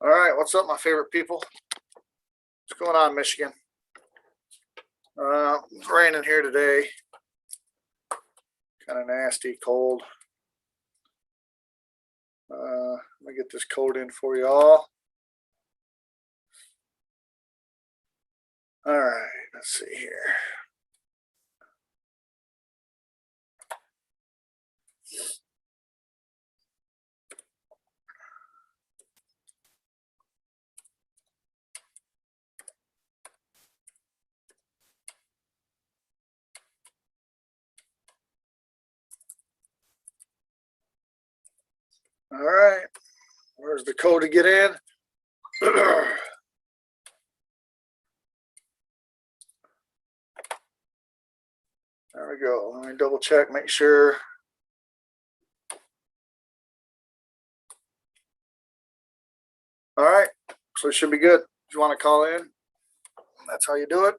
All right, what's up, my favorite people? What's going on, Michigan? It's raining here today. Kind of nasty, cold. Let me get this code in for you all. All right, let's see here. All right, where's the code to get in? There we go. Let me double check, make sure. All right, so it should be good. If you want to call in, that's how you do it.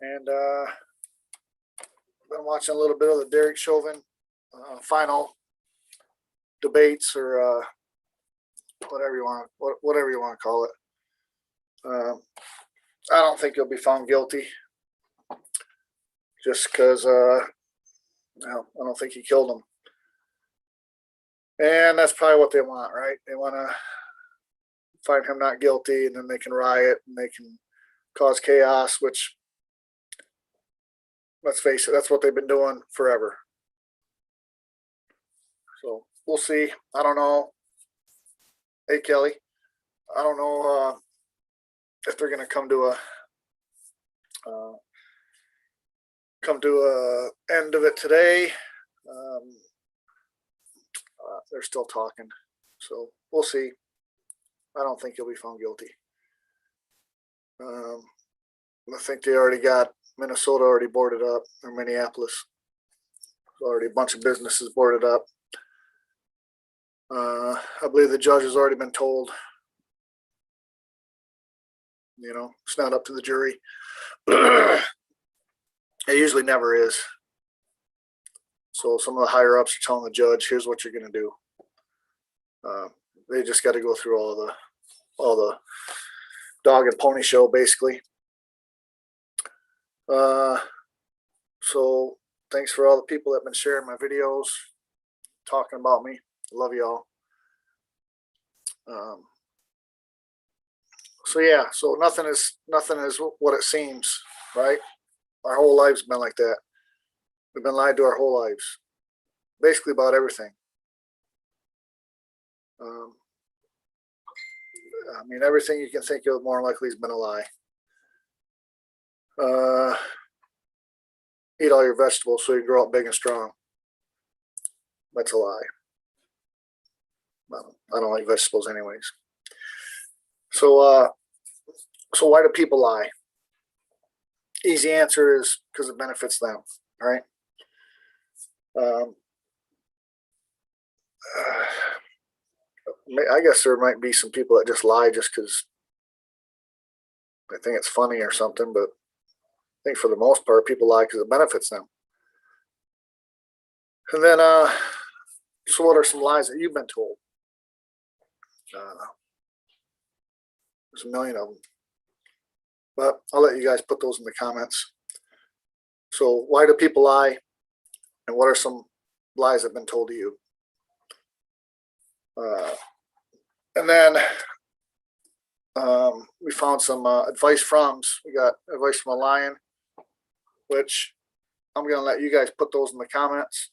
And been watching a little bit of the Derek Chauvin final debates, or whatever you want to call it. I don't think he'll be found guilty, just because I don't think he killed him. And that's probably what they want, right? They want to find him not guilty, and then they can riot and they can cause chaos, which, let's face it, that's what they've been doing forever. So we'll see. I don't know. Hey, Kelly, I don't know if they're going to come to a end of it today. They're still talking, so we'll see. I don't think he'll be found guilty. I think they already got Minnesota already boarded up, or Minneapolis. There's already a bunch of businesses boarded up. I believe the judge has already been told, it's not up to the jury. It usually never is. So some of the higher ups are telling the judge, here's what you're going to do. They just got to go through all the dog and pony show, basically. So thanks for all the people that have been sharing my videos, talking about me. Love y'all. So yeah, so nothing is what it seems, right? Our whole lives been like that. We've been lied to our whole lives, basically about everything. Everything you can think of, more likely, has been a lie. Eat all your vegetables so you grow up big and strong. That's a lie. I don't like vegetables anyways. So why do people lie? Easy answer is because it benefits them, right? I guess there might be some people that just lie just because they think it's funny or something, but I think for the most part, people lie because it benefits them. And then, so what are some lies that you've been told? There's a million of them, but I'll let you guys put those in the comments. So why do people lie, and what are some lies that have been told to you? And then we found some advice froms. We got advice from a lion, which I'm going to let you guys put those in the comments,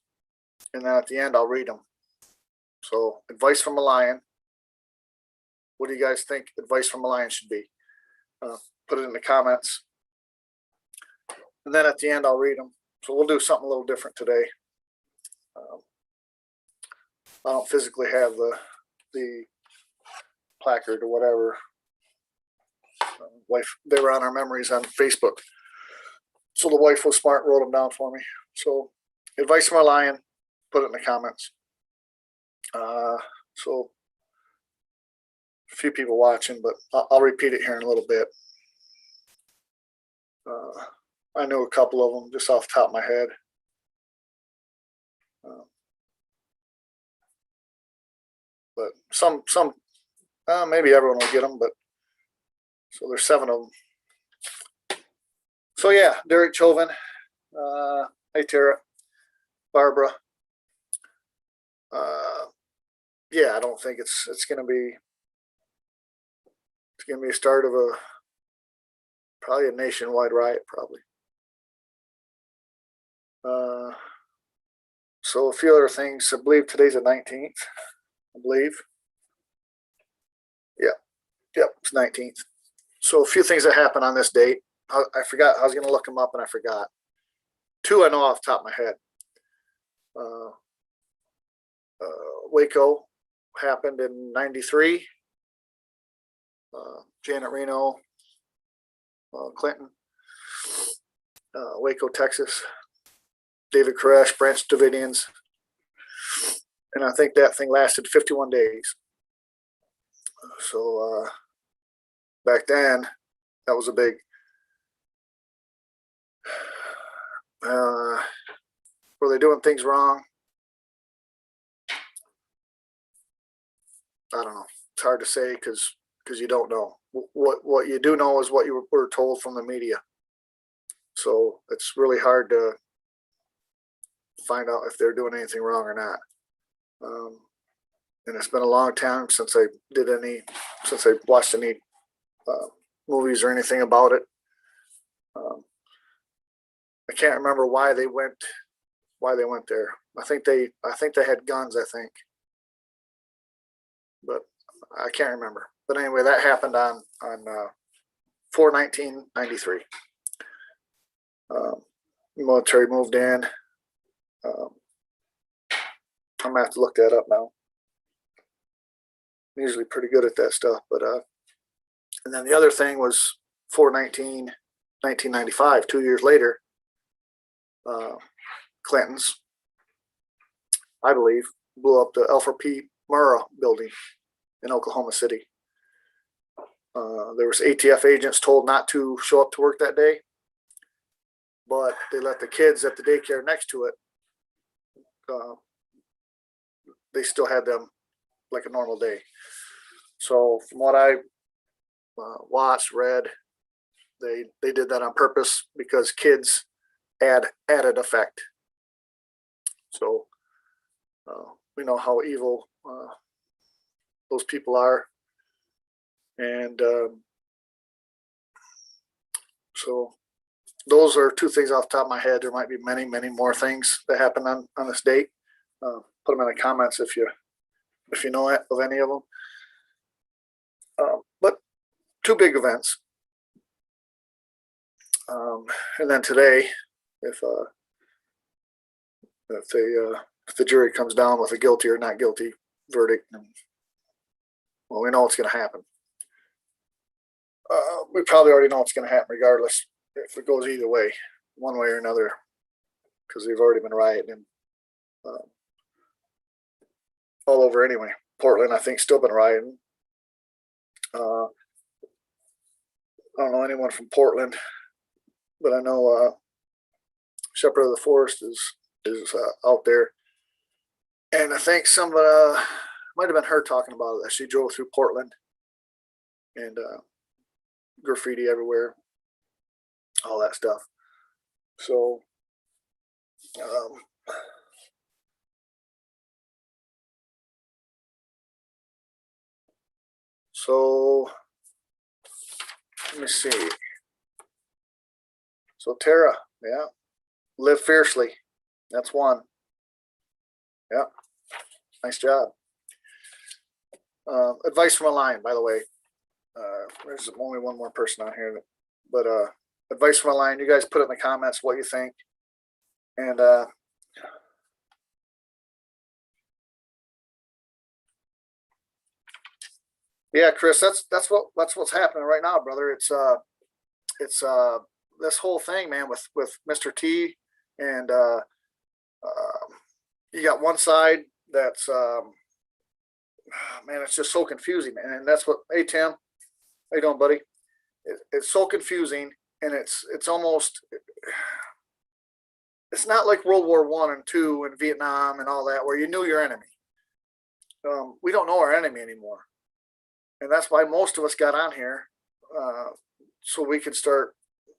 and then at the end I'll read them. So advice from a lion. What do you guys think advice from a lion should be? Put it in the comments. And then at the end, I'll read them. So we'll do something a little different today. I don't physically have the placard or whatever. They were on our memories on Facebook. So the wife was smart, wrote them down for me. So advice from a lion, put it in the comments. So a few people watching, but I'll repeat it here in a little bit. I know a couple of them just off the top of my head. But some Maybe everyone will get them, but so there's 7 of them. So yeah, Derek Chauvin, hey Tara, Barbara. Yeah, I don't think it's gonna be a start of probably a nationwide riot, probably. So a few other things. I believe today's the 19th. I believe. Yeah, yep, it's 19th. So a few things that happened on this date. I forgot. I was going to look them up and I forgot. 2 I know off the top of my head. Waco happened in '93. Janet Reno, Clinton, Waco, Texas. David Koresh, Branch Davidians. And I think that thing lasted 51 days. So back then, that was a big. Were they doing things wrong? I don't know. It's hard to say because you don't know. What you do know is what you were told from the media. So it's really hard to find out if they're doing anything wrong or not. And it's been a long time since I watched any movies or anything about it. I can't remember why they went there. I think they had guns, I think, but I can't remember. But anyway, that happened on 4/19/93. Military moved in. I'm gonna have to look that up now. I'm usually pretty good at that stuff, but and then the other thing was 4/19/1995, 2 years later. Clintons, I believe, blew up the Alfred P. Murrah building in Oklahoma City. There was ATF agents told not to show up to work that day, but they let the kids at the daycare next to it. They still had them like a normal day. So from what I watched, read, they did that on purpose because kids added effect. So we know how evil those people are, and so those are 2 things off the top of my head. There might be many, many more things that happen on this date. Put them in the comments if you know it, of any of them. But 2 big events. And then today, if the jury comes down with a guilty or not guilty verdict, well, we know what's going to happen. We probably already know what's going to happen regardless if it goes either way, one way or another, because they've already been rioting all over anyway. Portland, I think, still been rioting. I don't know anyone from Portland, but I know Shepherd of the Forest is out there, and I think some might have been her talking about it. She drove through Portland and graffiti everywhere, all that stuff. So let me see. So Tara, yeah, live fiercely. That's one. Yeah, nice job. Advice from a lion, by the way. There's only one more person on here, but advice from a lion. You guys put it in the comments what you think, and yeah, Chris, that's what's happening right now, brother. It's this whole thing, man, with Mr. T, and you got one side that's man, it's just so confusing, and that's what. Hey Tim, how you doing, buddy? It's so confusing, and it's almost. It's not like World War I and II and Vietnam and all that, where you knew your enemy. We don't know our enemy anymore, And that's why most of us got on here, so we could start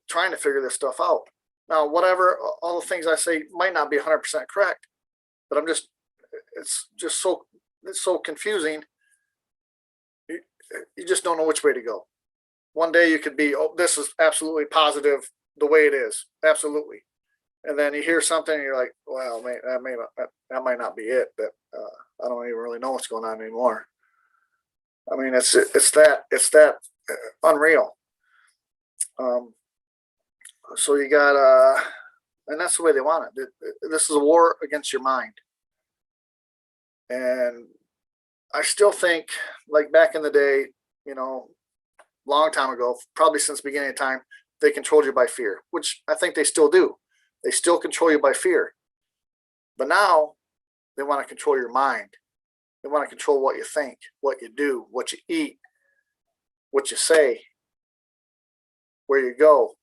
trying to figure this stuff out. Now, whatever, all the things I say might not be 100% correct, but it's so confusing. You just don't know which way to go. One day you could be, oh, this is absolutely positive the way it is, absolutely. And then you hear something and you're like, well, that might not be it, but I don't even really know what's going on anymore. I mean, it's that unreal. So you got, and that's the way they want it. This is a war against your mind. And I still think, like back in the day, long time ago, probably since the beginning of time, they controlled you by fear, which I think they still do. They still control you by fear. But now they want to control your mind. They want to control what you think, what you do, what you eat, what you say, where you go,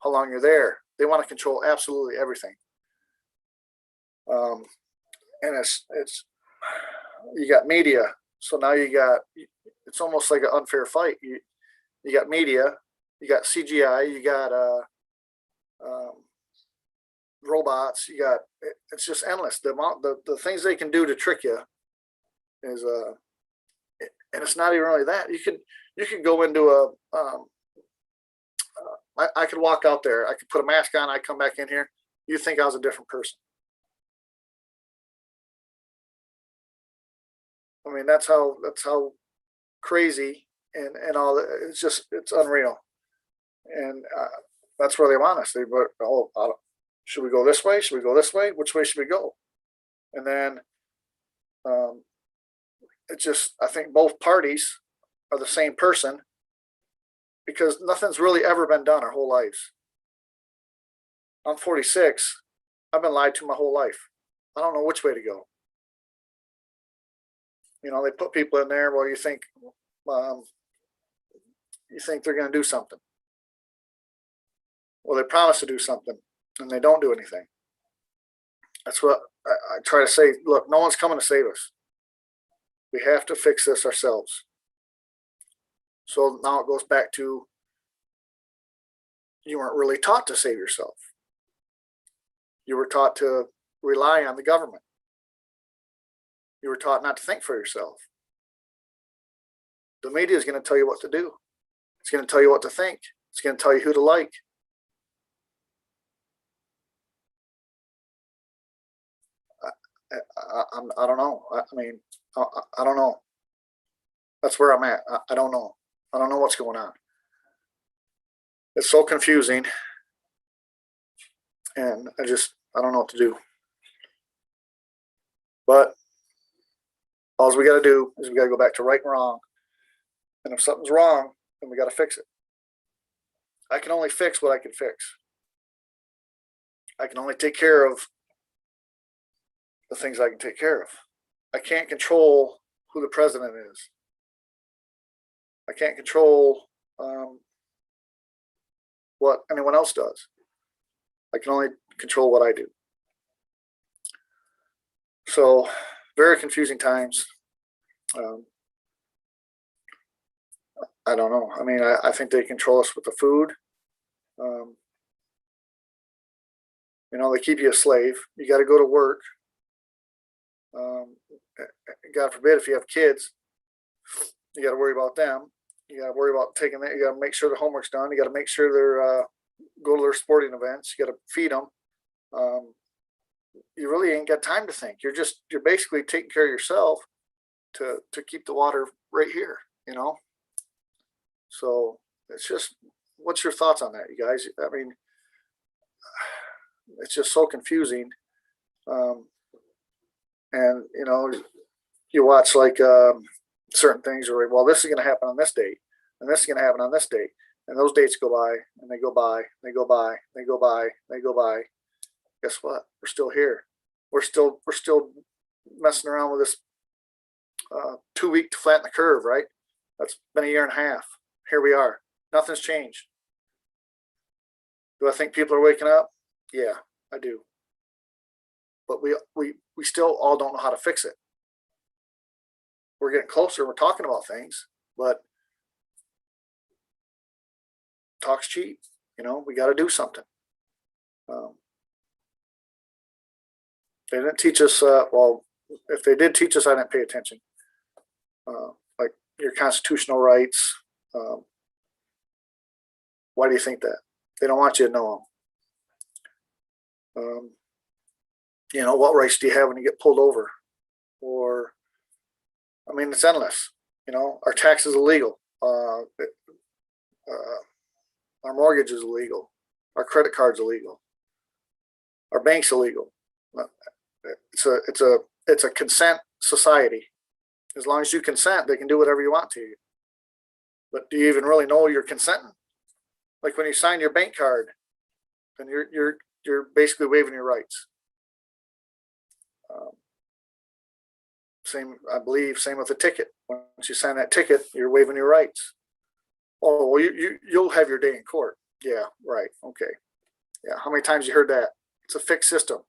how long you're there. They want to control absolutely everything. And it's you got media. So now it's almost like an unfair fight. You got media, you got CGI, you got robots, it's just endless. The things they can do to trick you is and it's not even really that. You could go into I could walk out there, I could put a mask on, I come back in here, you think I was a different person. I mean, that's how crazy and all that. It's unreal. And that's where they want us. Should we go this way? Should we go this way? Which way should we go? And then I think both parties are the same person, because nothing's really ever been done our whole lives. I'm 46. I've been lied to my whole life. I don't know which way to go. They put people in there where you think they're going to do something. Well, they promise to do something, and they don't do anything. That's what I try to say. Look, no one's coming to save us. We have to fix this ourselves. So now it goes back to, you weren't really taught to save yourself. You were taught to rely on the government. You were taught not to think for yourself. The media is going to tell you what to do. It's going to tell you what to think. It's going to tell you who to like. I don't know. I don't know. That's where I'm at. I don't know. I don't know what's going on. It's so confusing. And I don't know what to do. But all we got to do is we got to go back to right and wrong. And if something's wrong, then we got to fix it. I can only fix what I can fix. I can only take care of the things I can take care of. I can't control who the president is. I can't control what anyone else does. I can only control what I do. So, very confusing times. I don't know. I mean, I think they control us with the food. They keep you a slave. You got to go to work. God forbid, if you have kids, you got to worry about them. You got to worry about taking that. You got to make sure their homework's done. You got to make sure they're go to their sporting events. You got to feed them. You really ain't got time to think. You're basically taking care of yourself to keep the water right here. So it's just, what's your thoughts on that, you guys? I mean, it's just so confusing. And you watch like certain things where, well, this is going to happen on this date, and this is going to happen on this date, and those dates go by, and they go by, they go by, they go by, they go by. Guess what? We're still here. We're still messing around with this 2 week to flatten the curve, right? That's been a year and a half. Here we are. Nothing's changed. Do I think people are waking up? Yeah, I do. But we still all don't know how to fix it. We're getting closer. We're talking about things. but talk's cheap. You know, we got to do something. They didn't teach us, well, if they did teach us, I didn't pay attention. Like your constitutional rights. Why do you think that? They don't want you to know them. You know, what rights do you have when you get pulled over? Or, I mean, it's endless. You know, our tax is illegal. Our mortgage is illegal. Our credit card's illegal. Our bank's illegal. It's a consent society. As long as you consent, they can do whatever you want to you. But do you even really know you're consenting? Like when you sign your bank card, then you're basically waiving your rights. Same, I believe, same with a ticket. Once you sign that ticket, you're waiving your rights. Oh, well, you'll have your day in court. Yeah, right. Okay. Yeah. How many times you heard that? It's a fixed system.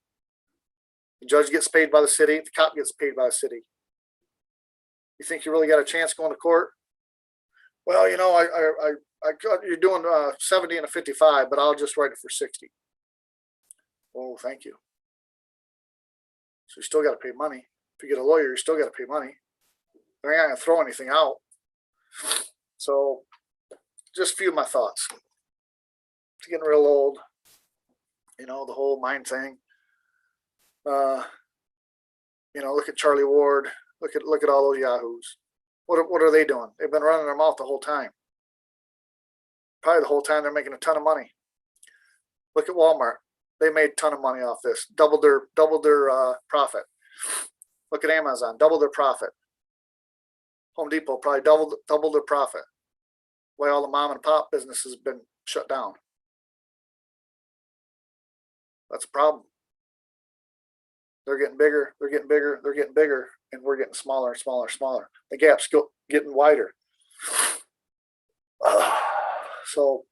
The judge gets paid by the city. The cop gets paid by the city. You think you really got a chance going to court? Well, you know, I got, you're doing 70 and a 55, but I'll just write it for 60. Oh, thank you. So you still got to pay money. If you get a lawyer, you still got to pay money. They're not going to throw anything out. So just a few of my thoughts. It's getting real old. You know, the whole mind thing. You know, look at Charlie Ward. Look at all those yahoos. What are they doing? They've been running their mouth the whole time. Probably the whole time they're making a ton of money. Look at Walmart. They made a ton of money off this. Doubled their profit. Look at Amazon. Doubled their profit. Home Depot probably doubled their profit. Why all the mom and pop businesses have been shut down. That's a problem. They're getting bigger, they're getting bigger, they're getting bigger, and we're getting smaller and smaller and smaller. The gap's getting wider. So,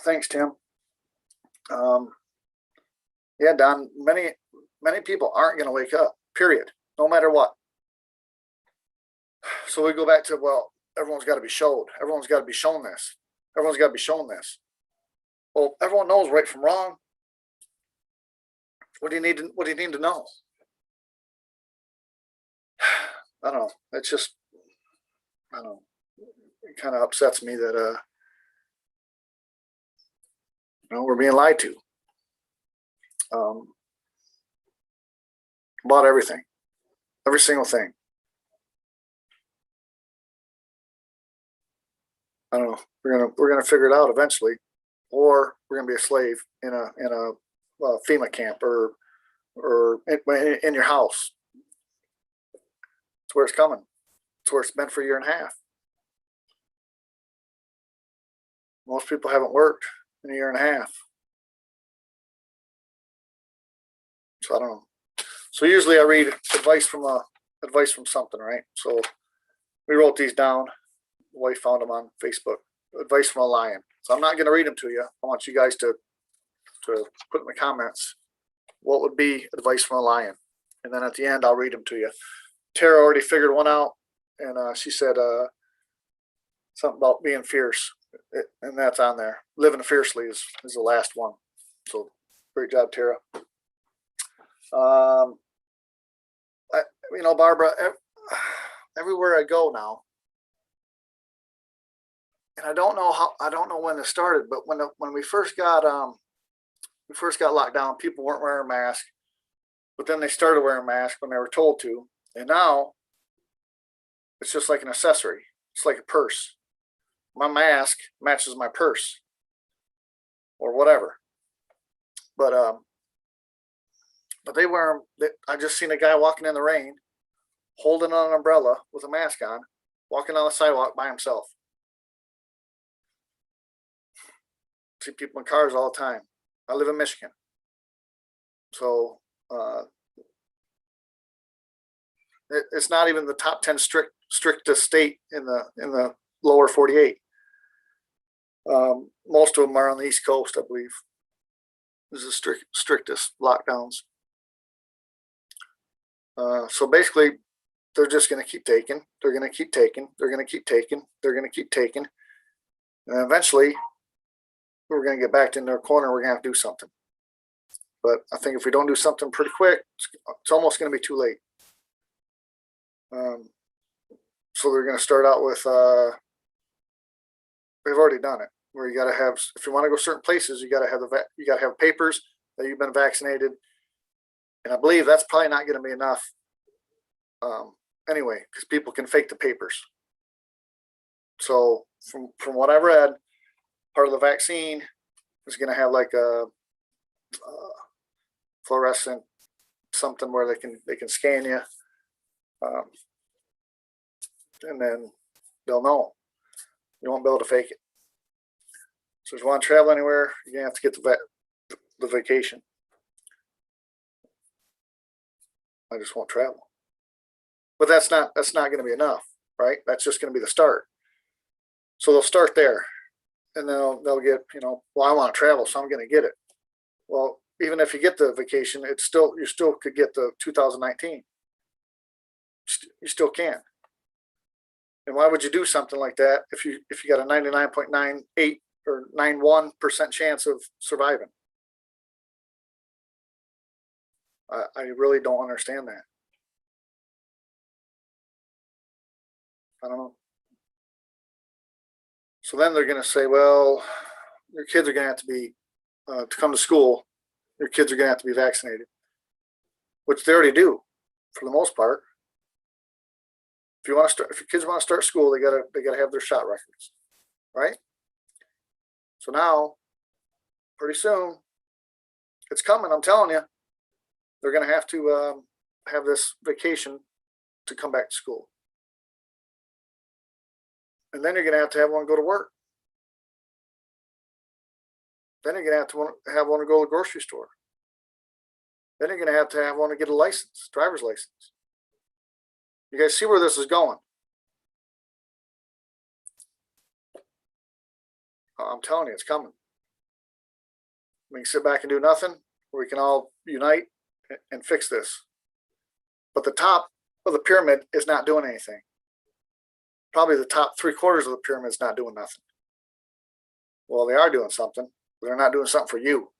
thanks, Tim. Yeah, Don, many people aren't going to wake up, period, no matter what. So we go back to, well, everyone's got to be showed. Everyone's got to be shown this. Everyone's got to be shown this. Well, everyone knows right from wrong. What do you need to know? I don't know. It's just, I don't know. It kind of upsets me that you know, we're being lied to. About everything. Every single thing. I don't know. We're gonna figure it out eventually, or we're gonna be a slave in a FEMA camp or in your house. It's where it's coming. It's where it's been for a year and a half. Most people haven't worked in a year and a half. So I don't know. So usually I read advice from something, right? So we wrote these down. The wife found them on Facebook. Advice from a lion. So I'm not going to read them to you. I want you guys to put in the comments what would be advice from a lion, and then at the end I'll read them to you. Tara already figured one out, and she said something about being fierce, and that's on there. Living fiercely is the last one. So great job, Tara. You know, Barbara, everywhere I go now, and I don't know when this started, but when we first got locked down, people weren't wearing masks, but then they started wearing masks when they were told to, and now it's just like an accessory. It's like a purse. My mask matches my purse, or whatever. But they wear them. I just seen a guy walking in the rain, holding an umbrella with a mask on, walking on the sidewalk by himself. See people in cars all the time. I live in Michigan, so it's not even the top 10 strictest state in the lower 48. Most of them are on the East Coast, I believe. This is the strictest lockdowns. So basically, they're just going to keep taking. They're going to keep taking. They're going to keep taking. They're going to keep taking. And eventually, we're going to get backed in their corner. We're going to have to do something. But I think if we don't do something pretty quick, it's almost going to be too late. So they're going to start out with, they've already done it, where you got to have, if you want to go certain places, you got to have papers that you've been vaccinated. And I believe that's probably not going to be enough anyway, because people can fake the papers. So from what I read, part of the vaccine is going to have like a fluorescent something where they can scan you, and then they'll know. You won't be able to fake it. So if you want to travel anywhere, you're gonna have to get the vacation. I just won't travel. But that's not going to be enough, right? That's just going to be the start. So they'll start there, and they'll get, well, I want to travel, so I'm going to get it. Well, even if you get the vacation, you still could get the 2019. You still can. And why would you do something like that if you got a 99.98 or 91% chance of surviving? I really don't understand that. I don't know. So then they're going to say, well, your kids are going to have to be, to come to school, your kids are going to have to be vaccinated, which they already do for the most part. If your kids want to start school, they gotta have their shot records, right? So now, pretty soon, it's coming. I'm telling you, they're going to have to have this vacation to come back to school. And then you're going to have one go to work. Then you're going to have one to go to the grocery store. Then you're going to have one to get a license, driver's license. You guys see where this is going? I'm telling you, it's coming. We can sit back and do nothing, or we can all unite and fix this. But the top of the pyramid is not doing anything. Probably the top 3/4 of the pyramid is not doing nothing. Well, they are doing something. But they're not doing something for you.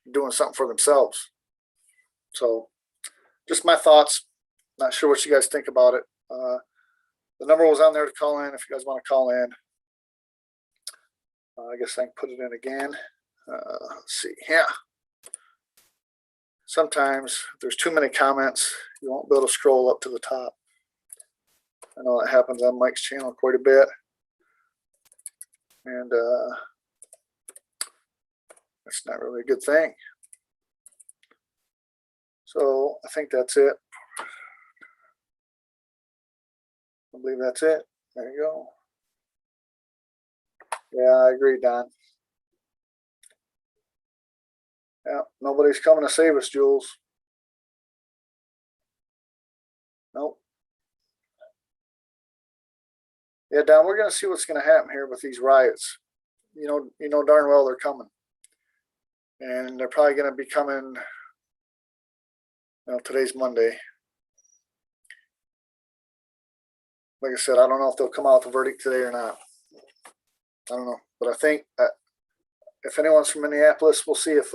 They're doing something for themselves. So, just my thoughts. Not sure what you guys think about it. The number was on there to call in if you guys want to call in. I guess I can put it in again. Let's see. Yeah. Sometimes if there's too many comments, you won't be able to scroll up to the top. I know that happens on Mike's channel quite a bit. And that's not really a good thing. So I think that's it. I believe that's it. There you go. Yeah, I agree, Don. Yeah, nobody's coming to save us, Jules. Nope. Yeah, Don, we're going to see what's going to happen here with these riots. You know darn well they're coming. And they're probably going to be coming, today's Monday. Like I said, I don't know if they'll come out with a verdict today or not. I don't know. But I think if anyone's from Minneapolis, we'll see if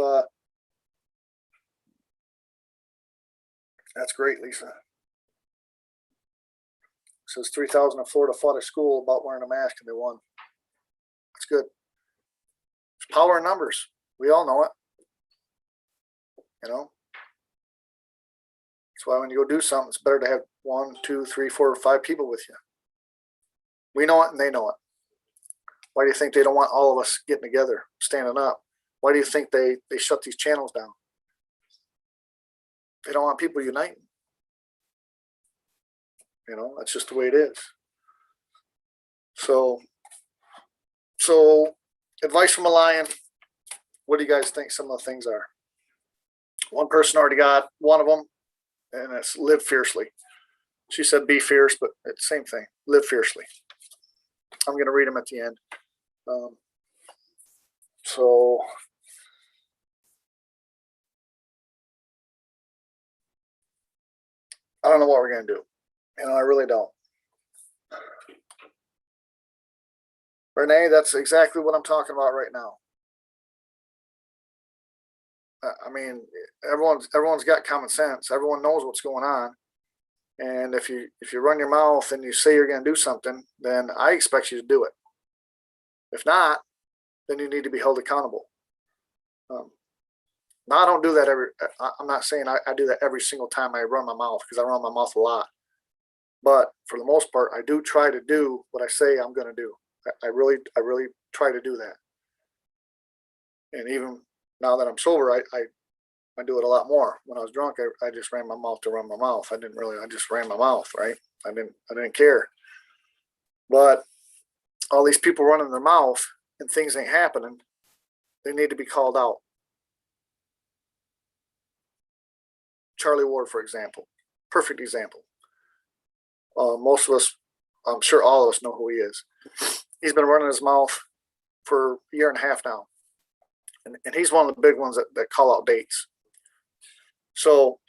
that's great, Lisa. It says 3,000 in Florida fought at school about wearing a mask and they won. That's good. It's power in numbers. We all know it. That's why when you go do something, it's better to have 1, 2, 3, 4, 5 people with you. We know it and they know it. Why do you think they don't want all of us getting together, standing up? Why do you think they shut these channels down? They don't want people uniting. That's just the way it is. So advice from a lion. What do you guys think some of the things are? One person already got one of them, and it's live fiercely. She said be fierce, but it's the same thing. Live fiercely. I'm going to read them at the end. So I don't know what we're going to do. I really don't. Renee, that's exactly what I'm talking about right now. I mean, everyone's got common sense. Everyone knows what's going on. And if you run your mouth and you say you're going to do something, then I expect you to do it. If not, then you need to be held accountable. Now I don't do that I'm not saying I do that every single time I run my mouth, because I run my mouth a lot. But for the most part, I do try to do what I say I'm going to do. I really try to do that. And even now that I'm sober, I do it a lot more. When I was drunk, I just ran my mouth to run my mouth. I just ran my mouth, right? I didn't care. But all these people running their mouth and things ain't happening, they need to be called out. Charlie Ward, for example, perfect example. Most of us, I'm sure all of us know who he is. He's been running his mouth for a year and a half now. And he's one of the big ones that call out dates. So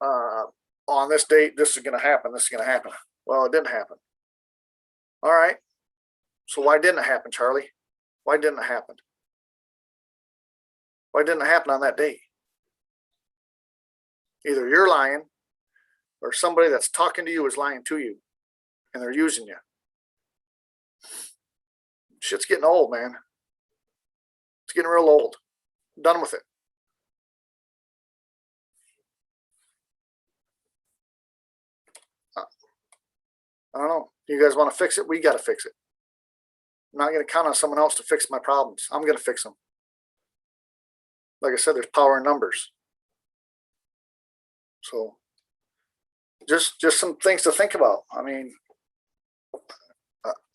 on this date, this is going to happen. This is going to happen. Well, it didn't happen. All right. So why didn't it happen, Charlie? Why didn't it happen? Why didn't it happen on that date? Either you're lying or somebody that's talking to you is lying to you and they're using you. Shit's getting old, man. It's getting real old. I'm done with it. I don't know. You guys want to fix it? We got to fix it. I'm not going to count on someone else to fix my problems. I'm going to fix them. Like I said, there's power in numbers. So just some things to think about. I mean,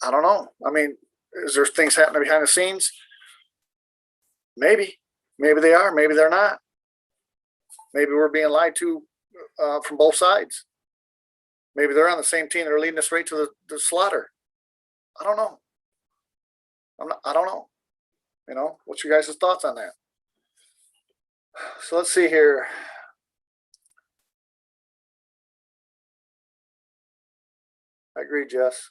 I don't know. I mean, is there things happening behind the scenes? Maybe they are. Maybe they're not. Maybe we're being lied to from both sides. Maybe they're on the same team that are leading us right to the slaughter. I don't know. I don't know. What's your guys' thoughts on that? So let's see here. I agree, Jess.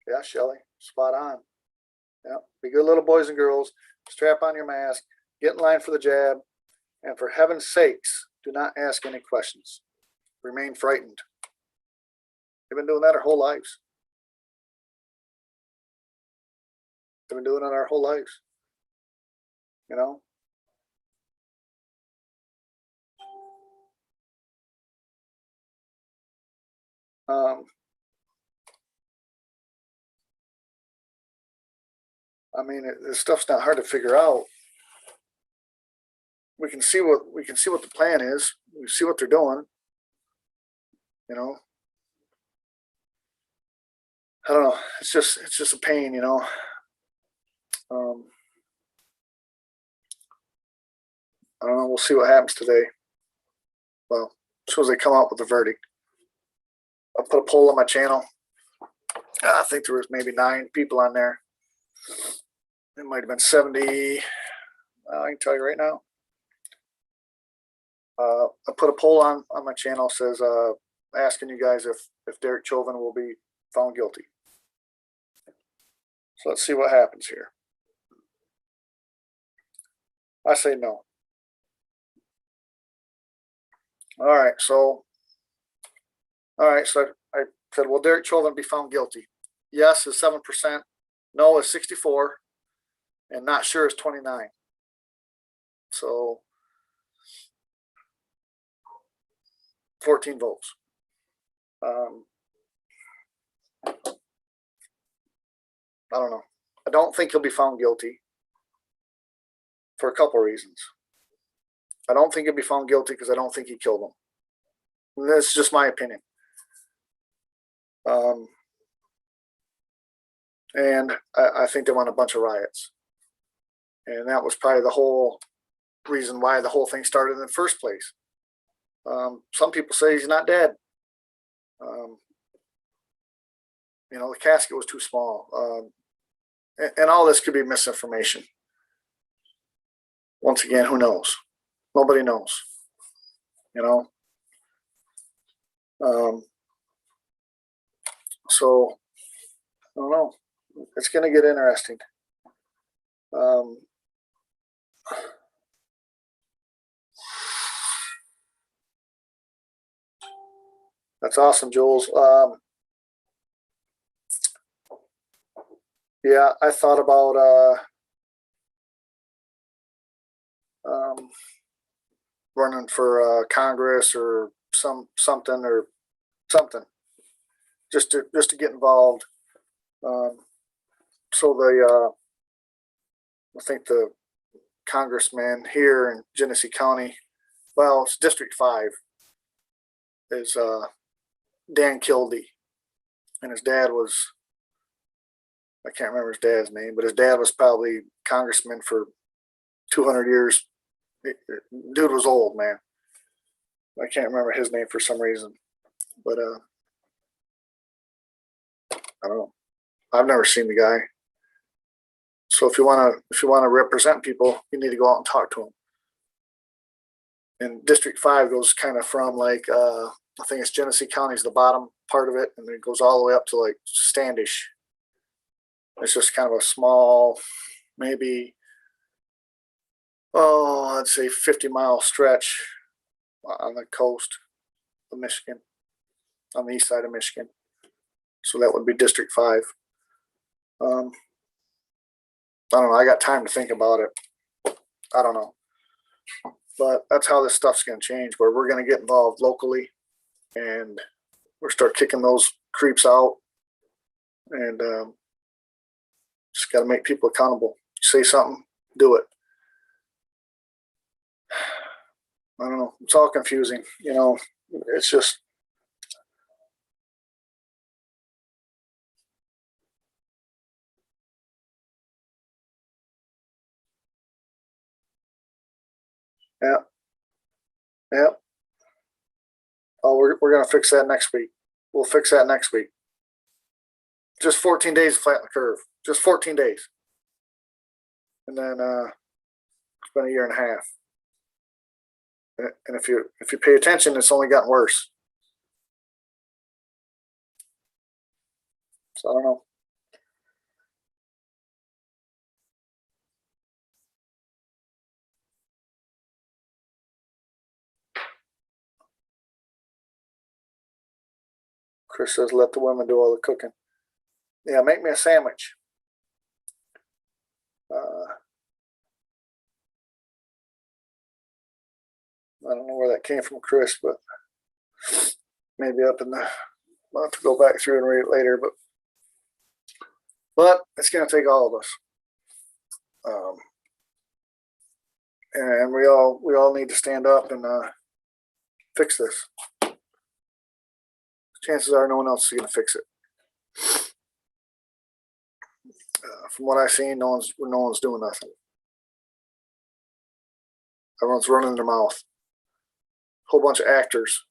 Yeah, Shelly, spot on. Yeah, be good little boys and girls. Strap on your mask. Get in line for the jab. And for heaven's sakes, do not ask any questions. Remain frightened. They've been doing that our whole lives. They've been doing it our whole lives. I mean, this stuff's not hard to figure out. We can see what the plan is. We see what they're doing. I don't know. It's just a pain. I don't know. We'll see what happens today. Well, as soon as they come out with the verdict, I'll put a poll on my channel. I think there was maybe 9 people on there. It might have been 70. I can tell you right now. I put a poll on my channel, says asking you guys if Derek Chauvin will be found guilty. So let's see what happens here. I say no. All right, so I said, will Derek Chauvin be found guilty? Yes is 7%, no is 64, and not sure is 29. So 14 votes. I don't know. I don't think he'll be found guilty for a couple reasons. I don't think he'll be found guilty because I don't think he killed him. That's just my opinion. And I think they want a bunch of riots. And that was probably the whole reason why the whole thing started in the first place. Some people say he's not dead. The casket was too small. And all this could be misinformation. once again, who knows? Nobody knows, you know? So I don't know. It's going to get interesting. That's awesome, Jules. Yeah, I thought about running for Congress or something just to get involved. So I think the congressman here in Genesee County, well, it's District 5, is Dan Kildee, and his dad was, I can't remember his dad's name, but his dad was probably congressman for 200 years. Dude was old, man. I can't remember his name for some reason, but I don't know. I've never seen the guy. So if you wanna represent people, you need to go out and talk to them. And District 5 goes kind of from like I think it's Genesee County is the bottom part of it, and then it goes all the way up to like Standish. It's just kind of a small, maybe I'd say 50-mile stretch on the coast of Michigan, on the east side of Michigan. So that would be District 5. I don't know. I got time to think about it. I don't know. But that's how this stuff's going to change, where we're going to get involved locally and we'll start kicking those creeps out, and just got to make people accountable. Say something, do it. I don't know. It's all confusing. It's just, yeah, yeah. Oh, we're going to fix that next week. We'll fix that next week. Just 14 days to flatten the curve. Just 14 days. And then it's been a year and a half. And if you pay attention, it's only gotten worse. So I don't know. Chris says, let the women do all the cooking. Yeah, make me a sandwich. I don't know where that came from, Chris, but maybe up in the. I'll have to go back through and read it later, but it's going to take all of us, and we all need to stand up and fix this. Chances are no one else is going to fix it. From what I've seen, no one's doing nothing. Everyone's running their mouth. Whole bunch of actors.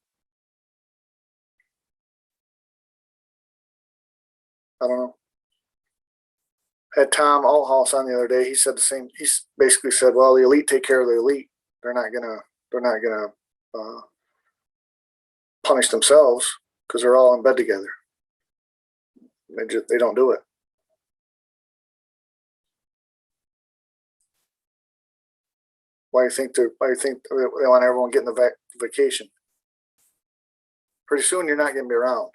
I don't know. Had Tom Althouse on the other day. He said the same. He basically said, "Well, the elite take care of the elite. They're not gonna punish themselves because they're all in bed together. They don't do it." Why do you think they want everyone getting the vacation? Pretty soon you're not going to be around.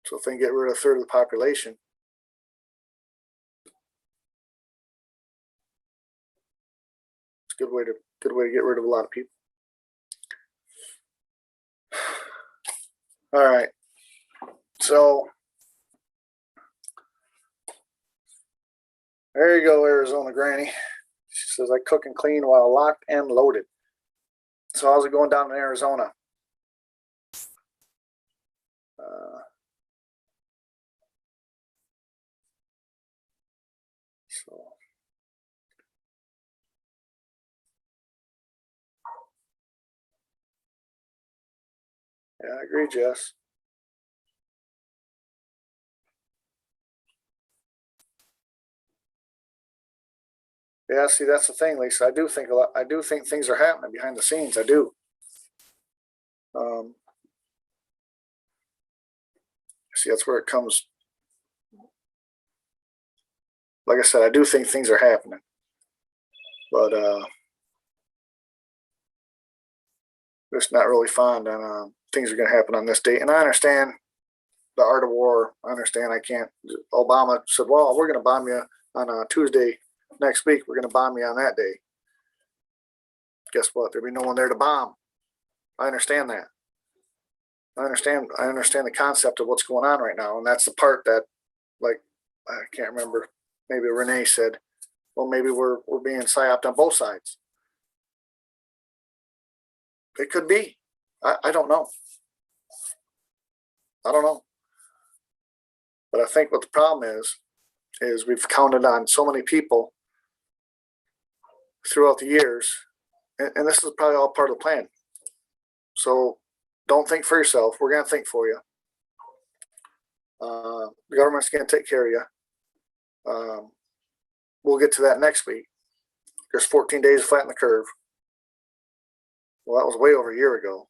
So if they can get rid of a third of the population, it's a good way to get rid of a lot of people. All right. So there you go, Arizona Granny. She says, I cook and clean while locked and loaded. So how's it going down in Arizona? So yeah, I agree, Jess. Yeah, see, that's the thing, Lisa. I do think a lot. I do think things are happening behind the scenes. I do. See, that's where it comes. Like I said, I do think things are happening, but just not really fond on things are going to happen on this date. And I understand the art of war. I understand I can't. Obama said, "Well, we're going to bomb you on a Tuesday next week. We're going to bomb you on that day." Guess what? There'll be no one there to bomb. I understand that. I understand the concept of what's going on right now, and that's the part that, like, I can't remember. Maybe Renee said, "Well, maybe we're being psyoped on both sides." It could be. I don't know. I don't know. But I think what the problem is we've counted on so many people throughout the years, and this is probably all part of the plan. So don't think for yourself. We're going to think for you. The government's going to take care of you. We'll get to that next week. There's 14 days to flatten the curve. Well, that was way over a year ago.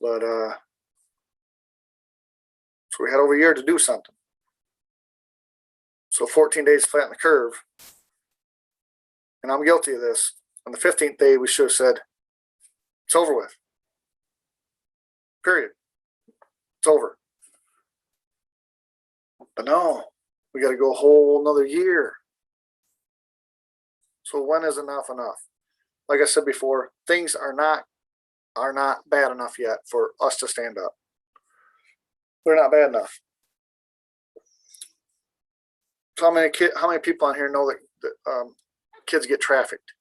But so we had over a year to do something. So 14 days to flatten the curve. And I'm guilty of this. On the 15th day, we should have said, it's over with. Period. It's over. But no, we got to go a whole another year. So when is enough enough? Like I said before, things are not bad enough yet for us to stand up. They're not bad enough. So how many people on here know that kids get trafficked?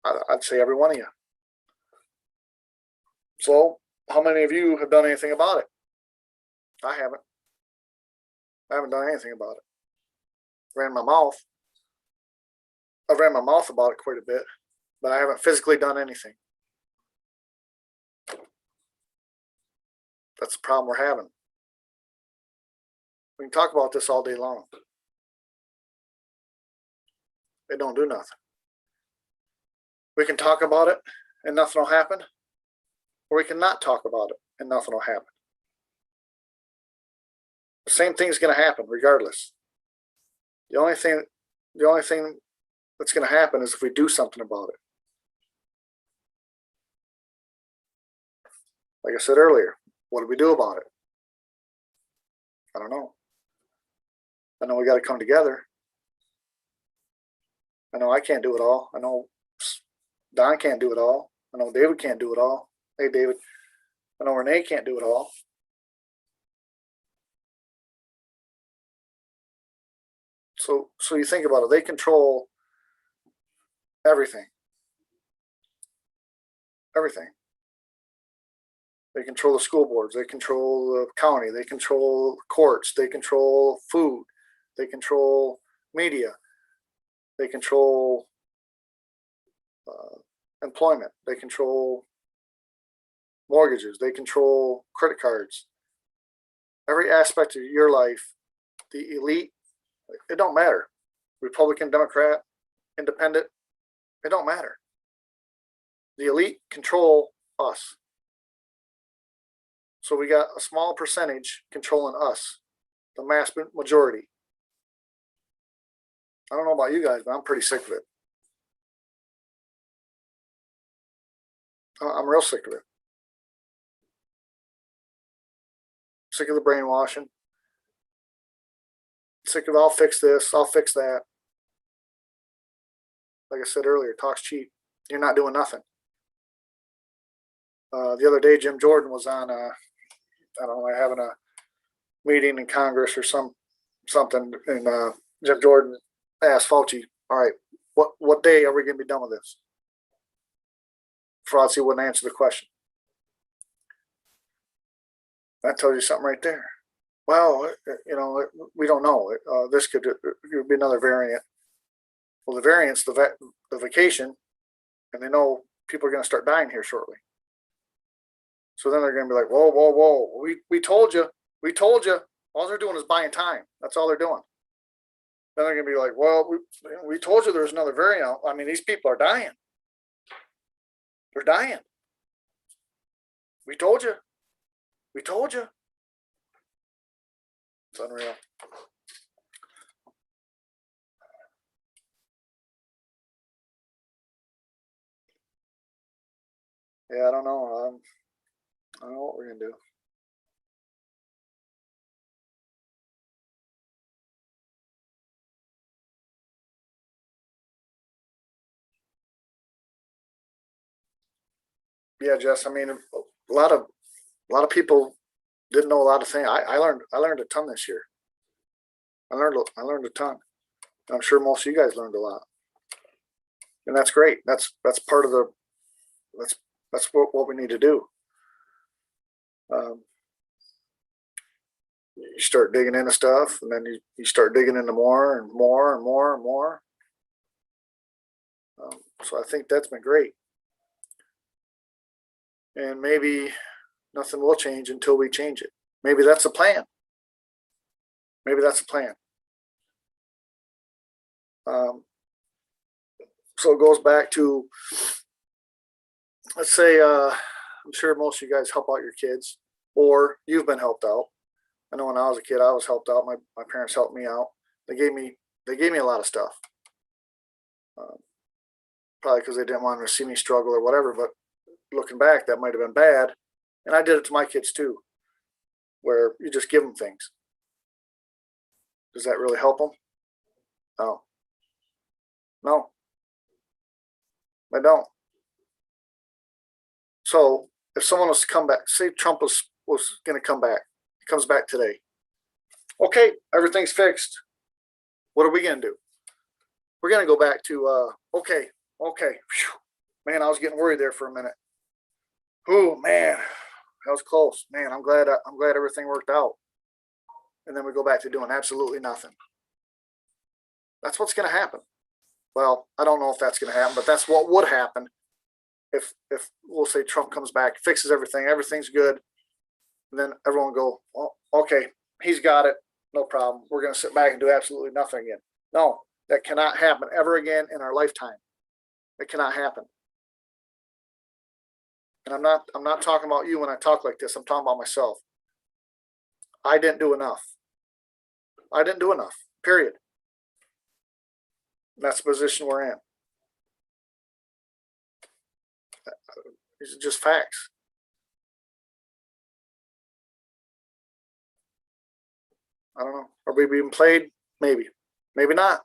I'd say every one of you. So how many of you have done anything about it? I haven't. I haven't done anything about it. Ran my mouth. I've ran my mouth about it quite a bit, but I haven't physically done anything. That's the problem we're having. We can talk about this all day long. It don't do nothing. We can talk about it and nothing will happen, or we can not talk about it and nothing will happen. The same thing's going to happen regardless. The only thing that's going to happen is if we do something about it. Like I said earlier, what do we do about it? I don't know. I know we got to come together. I know I can't do it all. I know Don can't do it all. I know David can't do it all. Hey, David. I know Renee can't do it all. So you think about it. They control everything. Everything. They control the school boards. They control the county. They control courts. They control food. They control media. They control employment. They control mortgages. They control credit cards. Every aspect of your life, the elite, it don't matter. Republican, Democrat, Independent, it don't matter. The elite control us. So we got a small percentage controlling us, the mass majority. I don't know about you guys, but I'm pretty sick of it. I'm real sick of it. Sick of the brainwashing. Sick of I'll fix this, I'll fix that. Like I said earlier, talk's cheap. You're not doing nothing. The other day, Jim Jordan was on, I don't know, having a meeting in Congress or something, and Jim Jordan asked Fauci, "All right, what day are we going to be done with this?" Fauci wouldn't answer the question. That tells you something right there. Well, we don't know. This could be another variant. Well, the variant's the vacation, and they know people are going to start dying here shortly. So then they're going to be like, whoa, whoa, whoa. We told you. We told you. All they're doing is buying time. That's all they're doing. Then they're gonna be like, well, we told you there's another variant. I mean, these people are dying. They're dying. We told you. We told you. It's unreal. Yeah, I don't know. I don't know what we're gonna do. Yeah, Jess. I mean, a lot of people didn't know a lot of things. I learned a ton this year. I learned a ton. I'm sure most of you guys learned a lot, and that's great. That's part of the that's that's what we need to do. Um, you start digging into stuff, and then you start digging into more and more and more and more. So I think that's been great, and maybe nothing will change until we change it. Maybe that's a plan. Maybe that's a plan. Um, so it goes back to, let's say, I'm sure most of you guys help out your kids, or you've been helped out. I know when I was a kid, I was helped out. My parents helped me out. They gave me a lot of stuff. Um, Probably because they didn't want to see me struggle or whatever. But looking back, that might have been bad. And I did it to my kids too, where you just give them things. Does that really help them? No, no, I don't. So if someone was to come back, say Trump was going to come back, he comes back today. Okay, everything's fixed. What are we going to do? We're going to go back to okay. Whew. Man, I was getting worried there for a minute. Oh man, that was close. Man, I'm glad everything worked out. And then we go back to doing absolutely nothing. That's what's going to happen. Well, I don't know if that's going to happen, but that's what would happen if we'll say Trump comes back, fixes everything, everything's good, and then everyone go, well, okay, he's got it, no problem. We're going to sit back and do absolutely nothing again. No, that cannot happen ever again in our lifetime. It cannot happen. And I'm not talking about you when I talk like this. I'm talking about myself. I didn't do enough. I didn't do enough. Period. And that's the position we're in. These are just facts. I don't know. Are we being played? Maybe. Maybe not.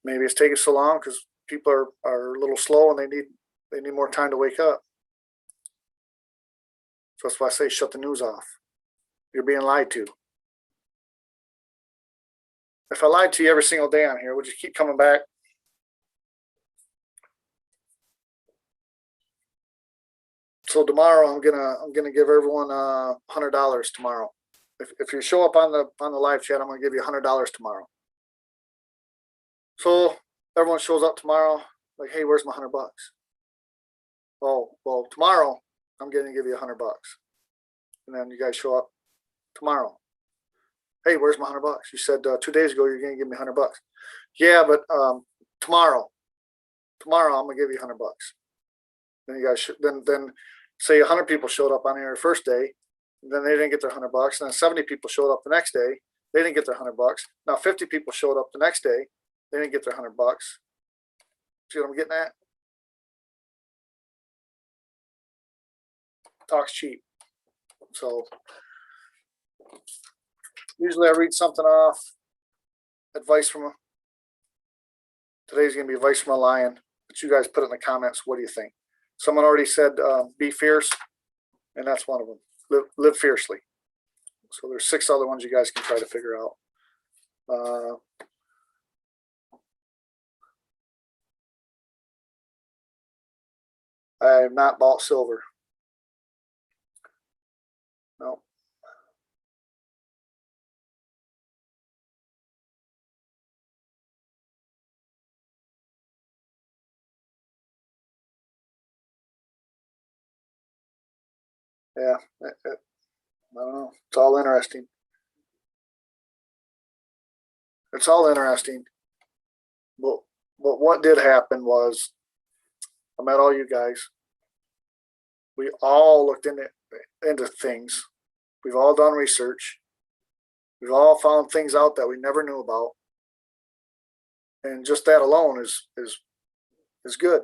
Maybe it's taking so long because people are a little slow and they need more time to wake up. So that's why I say shut the news off. You're being lied to. If I lied to you every single day on here, would you keep coming back? So tomorrow I'm gonna give everyone $100 tomorrow. If you show up on the live chat, I'm gonna give you $100 tomorrow. So everyone shows up tomorrow, like, hey, where's my $100? Oh, well, tomorrow I'm gonna give you $100, and then you guys show up tomorrow. Hey, where's my $100? You said 2 days ago you're gonna give me $100. Yeah, but tomorrow I'm gonna give you $100. Then you guys then say 100 people showed up on here the first day, and then they didn't get their $100. And then 70 people showed up the next day, they didn't get their $100. Now 50 people showed up the next day, they didn't get their $100. See what I'm getting at? Talk's cheap. So usually I read something off. Advice from today's gonna be advice from a lion. But you guys put it in the comments. What do you think? Someone already said be fierce, and that's one of them. Live fiercely. So there's 6 other ones you guys can try to figure out. I have not bought silver. No. Yeah. I don't know. It's all interesting. It's all interesting. But what did happen was I met all you guys. We all looked into things. We've all done research. We've all found things out that we never knew about. And just that alone is good.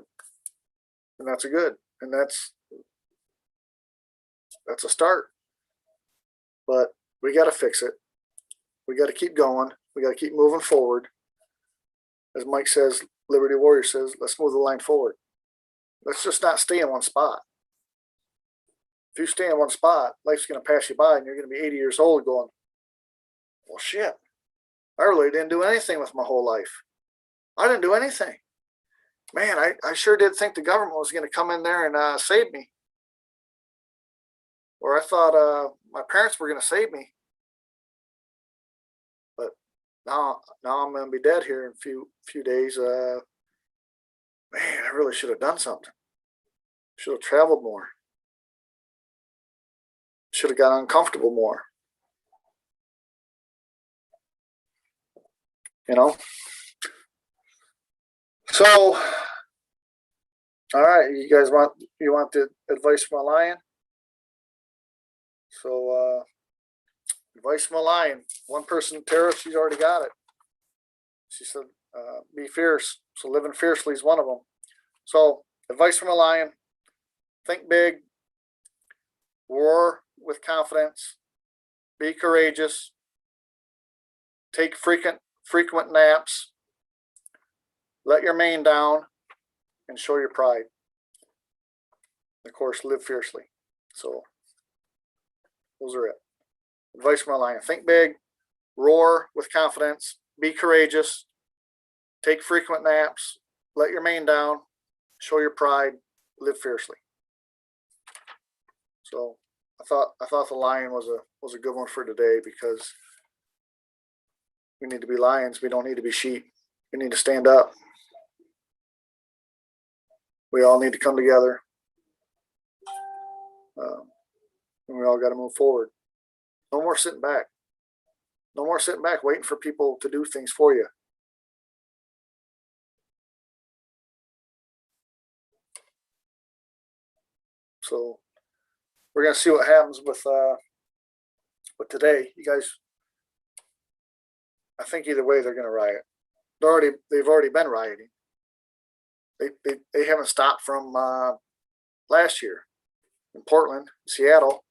And that's a good. And that's a start. But we got to fix it. We got to keep going. We got to keep moving forward. As Mike says, Liberty Warrior says, let's move the line forward. Let's just not stay in one spot. If you stay in one spot, life's going to pass you by and you're going to be 80 years old going, well, shit, I really didn't do anything with my whole life. I didn't do anything. Man, I sure did think the government was going to come in there and save me. Or I thought my parents were going to save me. But now I'm going to be dead here in a few days. Man, I really should have done something. Should have traveled more. Should have got uncomfortable more. You know? So, all right, you guys want the advice from a lion? So, advice from a lion. One person, Tara, she's already got it. She said, be fierce. So living fiercely is one of them. So, advice from a lion. Think big. Roar with confidence. Be courageous. Take frequent naps. Let your mane down and show your pride. Of course, live fiercely. So, those are it. Advice from a lion. Think big. Roar with confidence. Be courageous. Take frequent naps. Let your mane down. Show your pride. Live fiercely. So, I thought the lion was a good one for today because we need to be lions. We don't need to be sheep. We need to stand up. We all need to come together. And we all got to move forward. No more sitting back. No more sitting back waiting for people to do things for you. So we're gonna see what happens with today. You guys, I think either way they're gonna riot. They've already been rioting. They haven't stopped from last year in Portland, Seattle.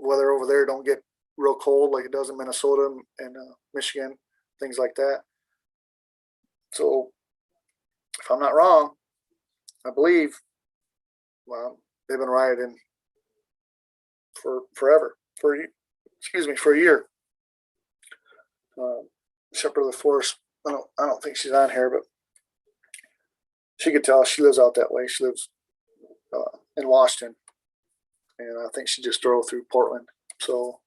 Weather over there don't get real cold like it does in Minnesota and Michigan, things like that. So, if I'm not wrong, I believe, well, they've been rioting for forever, for a year. Shepherd of the Forest, I don't think she's on here, but she could tell she lives out that way. She lives in Washington, and I think she just drove through Portland. So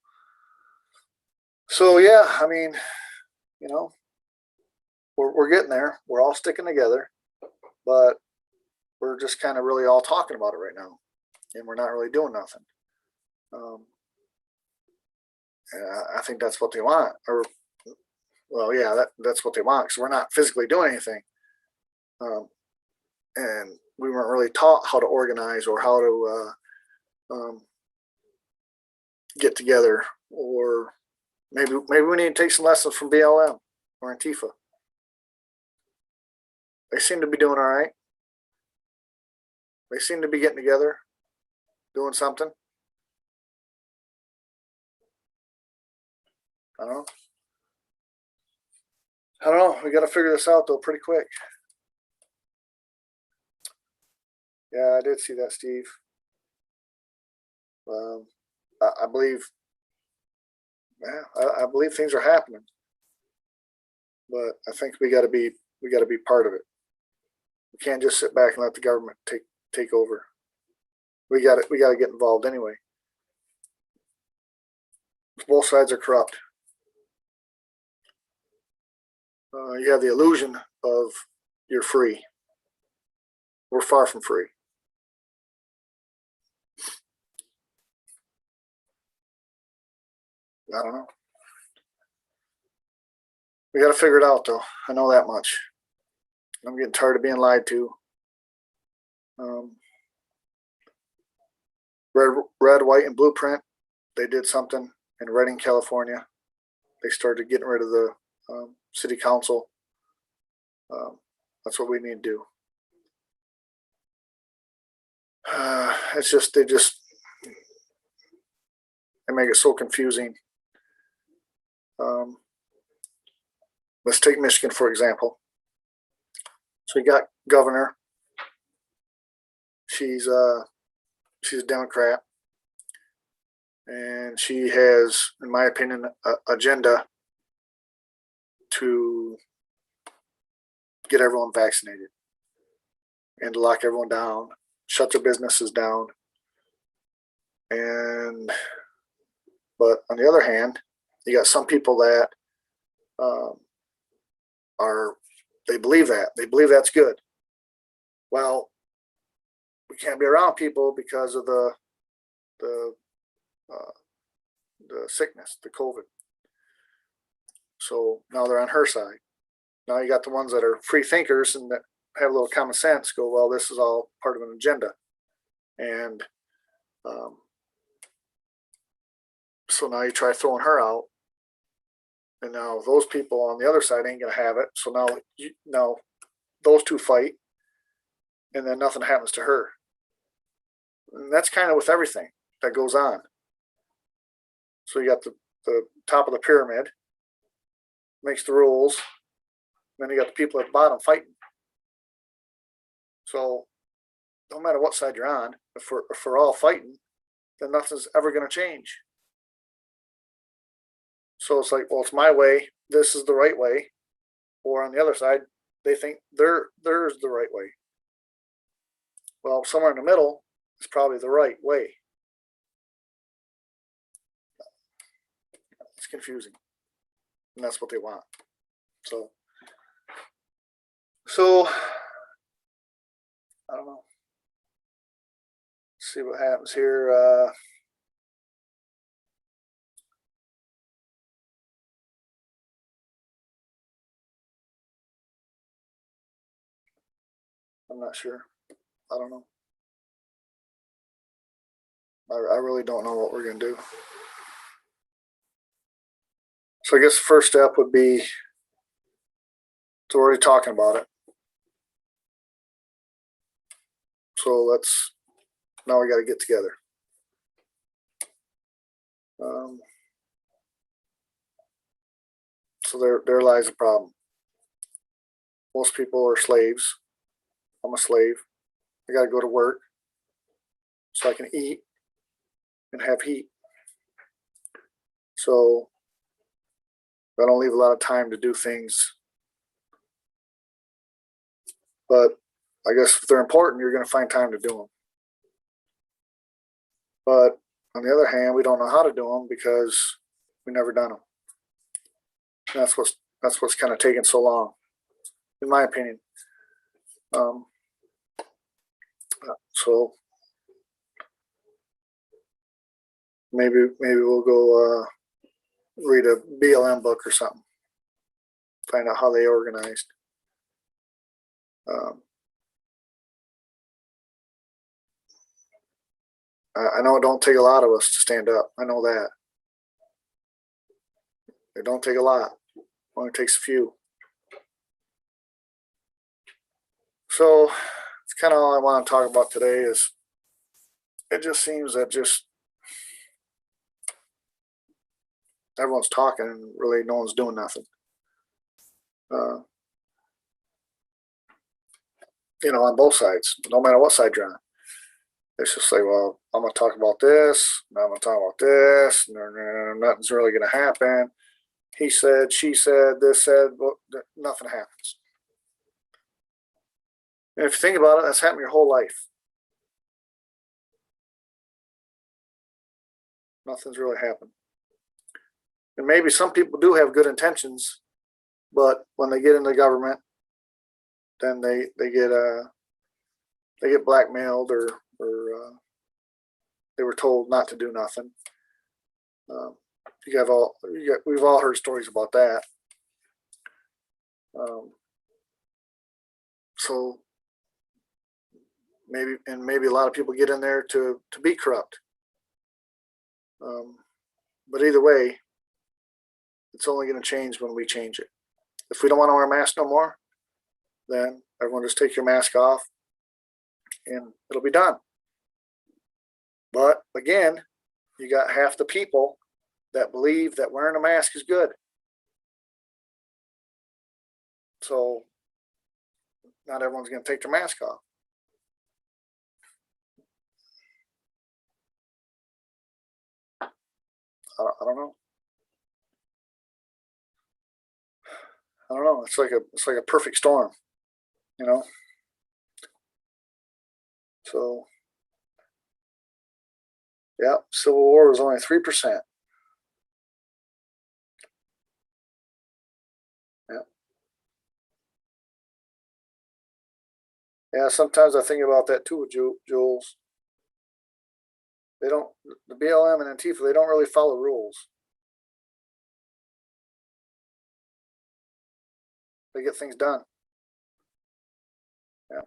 yeah, I mean, you know, we're getting there. We're all sticking together, but we're just kind of really all talking about it right now, and we're not really doing nothing. And I think that's what they want, or well, yeah, that's what they want because we're not physically doing anything, and we weren't really taught how to organize or how to get together, or maybe we need to take some lessons from BLM or Antifa. They seem to be doing all right. They seem to be getting together, doing something. I don't know. We got to figure this out though pretty quick. Yeah, I did see that, Steve. I believe. Yeah, I believe things are happening, but I think we got to be part of it. We can't just sit back and let the government take over. We got to get involved anyway. Both sides are corrupt. You have the illusion of you're free. We're far from free. I don't know. We got to figure it out, though. I know that much. I'm getting tired of being lied to. Red, white, and blueprint. They did something in Redding, California. They started getting rid of the city council. That's what we need to do. It's just they make it so confusing. Let's take Michigan for example. So you got governor. She's a Democrat, and she has, in my opinion, an agenda to get everyone vaccinated and to lock everyone down, shut their businesses down. But on the other hand, you got some people that they believe that's good. Well, we can't be around people because of the sickness, the COVID. So now they're on her side. Now you got the ones that are free thinkers and that have a little common sense. Go, well, this is all part of an agenda, and so now you try throwing her out, and now those people on the other side ain't gonna have it. So now those two fight, and then nothing happens to her. And that's kind of with everything that goes on. So you got the top of the pyramid makes the rules, then you got the people at the bottom fighting. So no matter what side you're on, if we're all fighting, then nothing's ever going to change. So it's like, well, it's my way. This is the right way. Or on the other side, they think theirs the right way. Well, somewhere in the middle is probably the right way. It's confusing, and that's what they want. So I don't know. Let's see what happens here. I'm not sure. I don't know. I really don't know what we're going to do. So I guess the first step would be to already talking about it. So now we got to get together. So there lies the problem. Most people are slaves. I'm a slave. I got to go to work so I can eat and have heat. So I don't leave a lot of time to do things. But I guess if they're important, you're going to find time to do them. But on the other hand, we don't know how to do them because we never done them. And that's what's kind of taken so long, in my opinion. So maybe we'll go read a BLM book or something. Find out how they organized. I know it don't take a lot of us to stand up. I know that. It don't take a lot. It only takes a few. So it's kind of all I want to talk about today. Is it just seems that everyone's talking and really no one's doing nothing. On both sides, no matter what side you're on. It's just like, well, I'm going to talk about this, and I'm going to talk about this, and nothing's really going to happen. He said, she said, this said, but nothing happens. And if you think about it, that's happened your whole life. Nothing's really happened. And maybe some people do have good intentions, but when they get into government, then they get blackmailed or they were told not to do nothing. We've all heard stories about that. So maybe a lot of people get in there to be corrupt. But either way, it's only going to change when we change it. If we don't want to wear a mask no more, then everyone just take your mask off and it'll be done. But again, you got half the people that believe that wearing a mask is good. So not everyone's going to take their mask off. I don't know. I don't know. It's like a perfect storm, you know. So yeah, Civil War was only 3%. Yeah. Yeah, sometimes I think about that too, Jules. They don't, the BLM and Antifa, they don't really follow rules. They get things done. Yeah.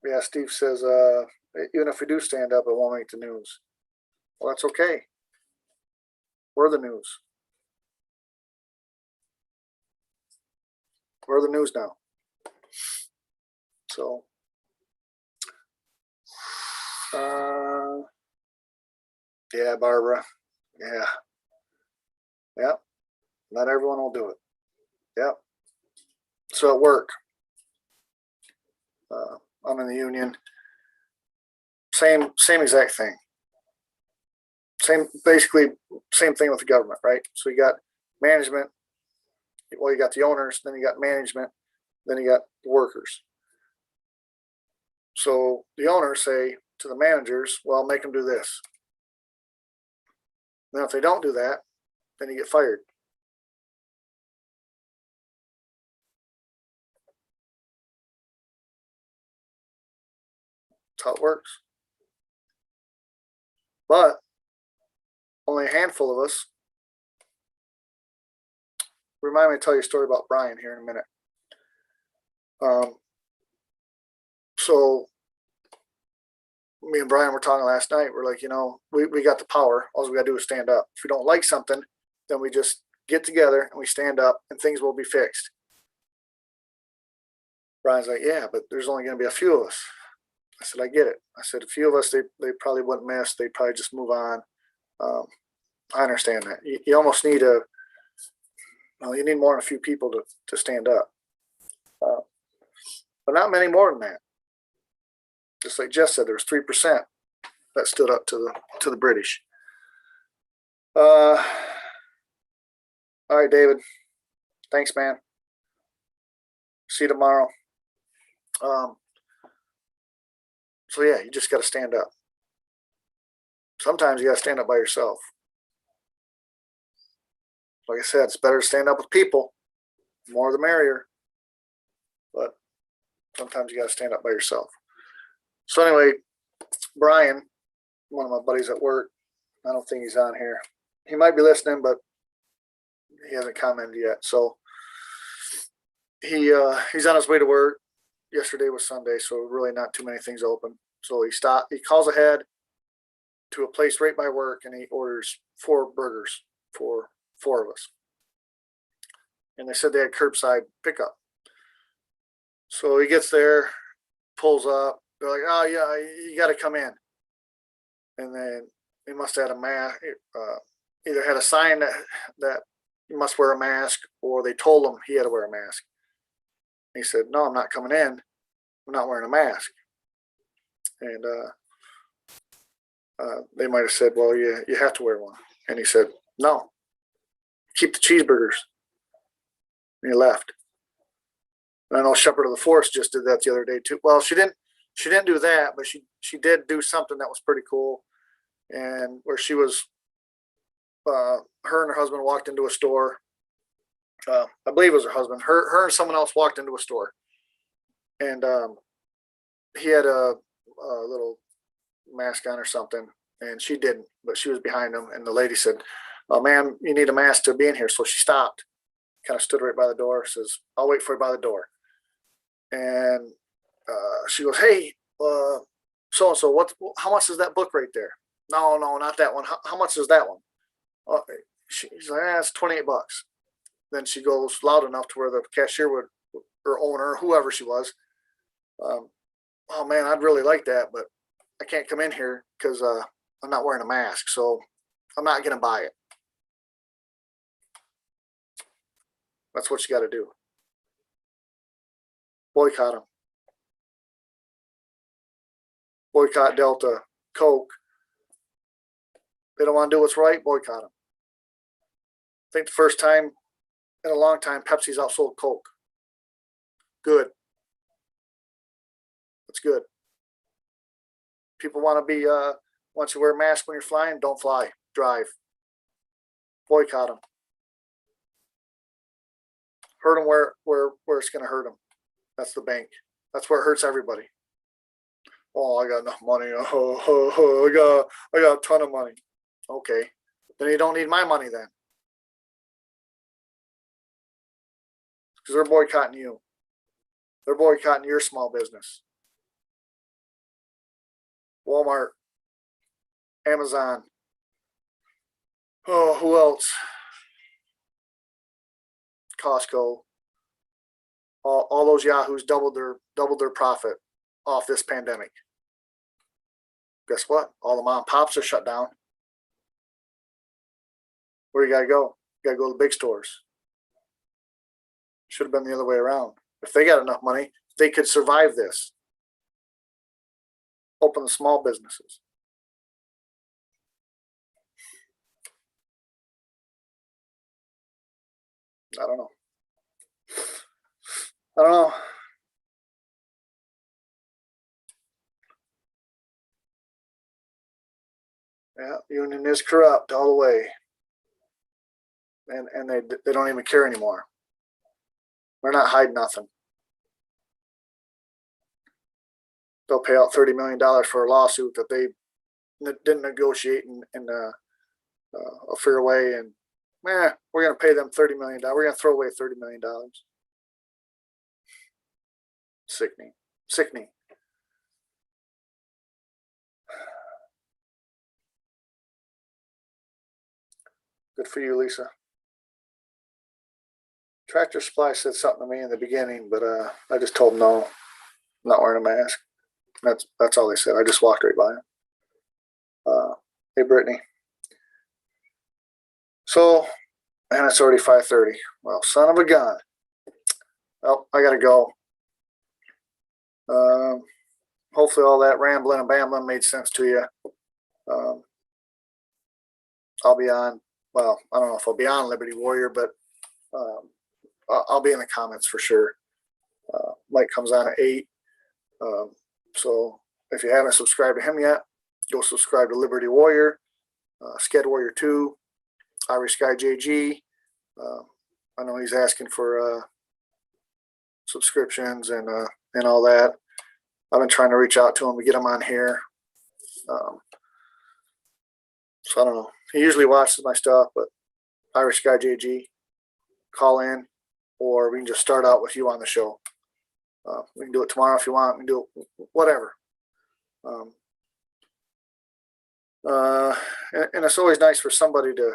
Yeah, Steve says, even if we do stand up, it won't make the news. Well, that's okay. We're the news. We're the news now. So, yeah, Barbara. Yeah. Yeah. Not everyone will do it. Yeah. So at work, I'm in the union. Same exact thing. Basically same thing with the government, right? So you got management. Well, you got the owners, then you got management, then you got the workers. So the owners say to the managers, well, make them do this. Then if they don't do that, then you get fired. That's how it works. But only a handful of us. Remind me to tell you a story about Brian here in a minute. So me and Brian were talking last night. We're like, we got the power. All we got to do is stand up. If we don't like something, then we just get together and we stand up and things will be fixed. Brian's like, yeah, but there's only going to be a few of us. I said, I get it. I said, a few of us, they probably wouldn't miss. They'd probably just move on. I understand that. You almost need you need more than a few people to stand up. But not many more than that. Just like Jeff said, there was 3% that stood up to the British. All right, David. Thanks, man. See you tomorrow. So yeah, you just got to stand up. Sometimes you got to stand up by yourself. Like I said, it's better to stand up with people. The more the merrier. But sometimes you got to stand up by yourself. So anyway, Brian, one of my buddies at work, I don't think he's on here. He might be listening, but he hasn't commented yet. So he's on his way to work. Yesterday was Sunday, so really not too many things open. So he calls ahead to a place right by work, and he orders 4 burgers for 4 of us. And they said they had curbside pickup. So he gets there, pulls up. They're like, oh yeah, you got to come in. And then he must have had a mask, either had a sign that you must wear a mask, or they told him he had to wear a mask. He said, no, I'm not coming in. I'm not wearing a mask. And they might have said, well, you have to wear one. And he said, no, keep the cheeseburgers. And he left. And I know Shepherd of the Forest just did that the other day too. Well, she didn't do that, but she did do something that was pretty cool. And where she was, her and her husband walked into a store. I believe it was her husband. Her and someone else walked into a store, and he had a little mask on or something, and she didn't, but she was behind him. And the lady said, oh, ma'am, you need a mask to be in here. So she stopped, kind of stood right by the door, says, I'll wait for you by the door. And she goes, hey, so-and-so, how much is that book right there? No, not that one. How much is that one? She's like, it's $28. Then she goes loud enough to where the cashier would, or owner, whoever she was, oh man, I'd really like that, but I can't come in here because I'm not wearing a mask, so I'm not going to buy it. That's what you got to do. Boycott them. Boycott Delta, Coke. They don't want to do what's right, boycott them. I think the first time in a long time, Pepsi's outsold Coke. Good. That's good. People want to be, once you wear a mask when you're flying, don't fly, drive. Boycott them. Hurt them where it's going to hurt them. That's the bank. That's where it hurts everybody. Oh, I got enough money. I got a ton of money. Okay. Then you don't need my money then. Because they're boycotting you. They're boycotting your small business. Walmart, Amazon. Oh, who else? Costco. All those yahoos doubled their profit off this pandemic. Guess what? All the mom and pops are shut down. Where you gotta go? You gotta go to the big stores. Should have been the other way around. If they got enough money, they could survive this. Open the small businesses. I don't know. Yeah, union is corrupt all the way. And they don't even care anymore. They're not hiding nothing. They'll pay out $30 million for a lawsuit that they didn't negotiate in a fair way, and we're going to pay them $30 million. We're going to throw away $30 million. Sickening. Good for you, Lisa. Tractor Supply said something to me in the beginning, but I just told them no, I'm not wearing a mask. That's all they said. I just walked right by them. Hey, Brittany. So, and it's already 5:30. Well, son of a gun. Well, I gotta go. Hopefully all that rambling and bambling made sense to you. I'll be on, well, I don't know if I'll be on Liberty Warrior, but I'll be in the comments for sure. Mike comes on at 8. So if you haven't subscribed to him yet, go subscribe to Liberty Warrior, Sked Warrior 2, Irish Guy JG. I know he's asking for subscriptions and all that. I've been trying to reach out to him to get him on here. So I don't know. He usually watches my stuff, but Irish Guy JG, call in, or we can just start out with you on the show. We can do it tomorrow if you want. We can do it whatever. And it's always nice for somebody to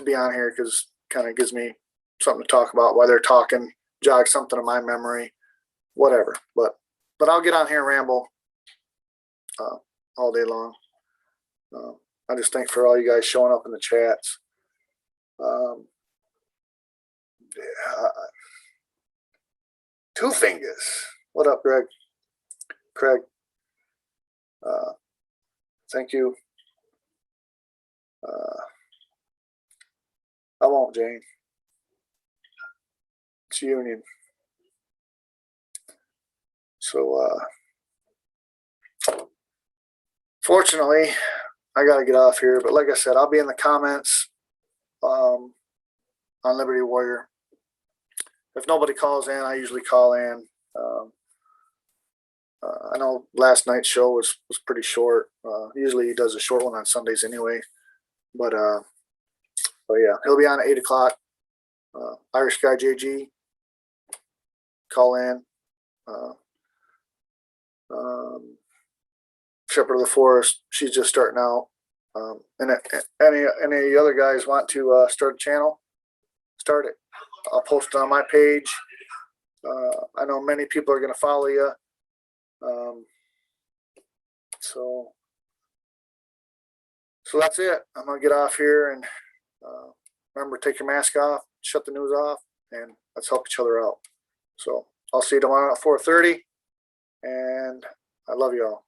be on here, because kind of gives me something to talk about while they're talking, jog something in my memory, whatever. But I'll get on here and ramble all day long. I just thank for all you guys showing up in the chats. Two Fingers. What up, Greg? Craig. Thank you. I won't, Jane. It's Union. So, fortunately, I got to get off here. But like I said, I'll be in the comments on Liberty Warrior. If nobody calls in, I usually call in. I know last night's show was pretty short. Usually he does a short one on Sundays anyway. But So yeah, he'll be on at 8 o'clock. Irish Guy JG, call in. Shepherd of the Forest, she's just starting out. And any other guys want to start a channel, start it. I'll post it on my page. I know many people are going to follow you. So that's it. I'm going to get off here, and remember, take your mask off, shut the news off, and let's help each other out. So I'll see you tomorrow at 4:30, and I love you all.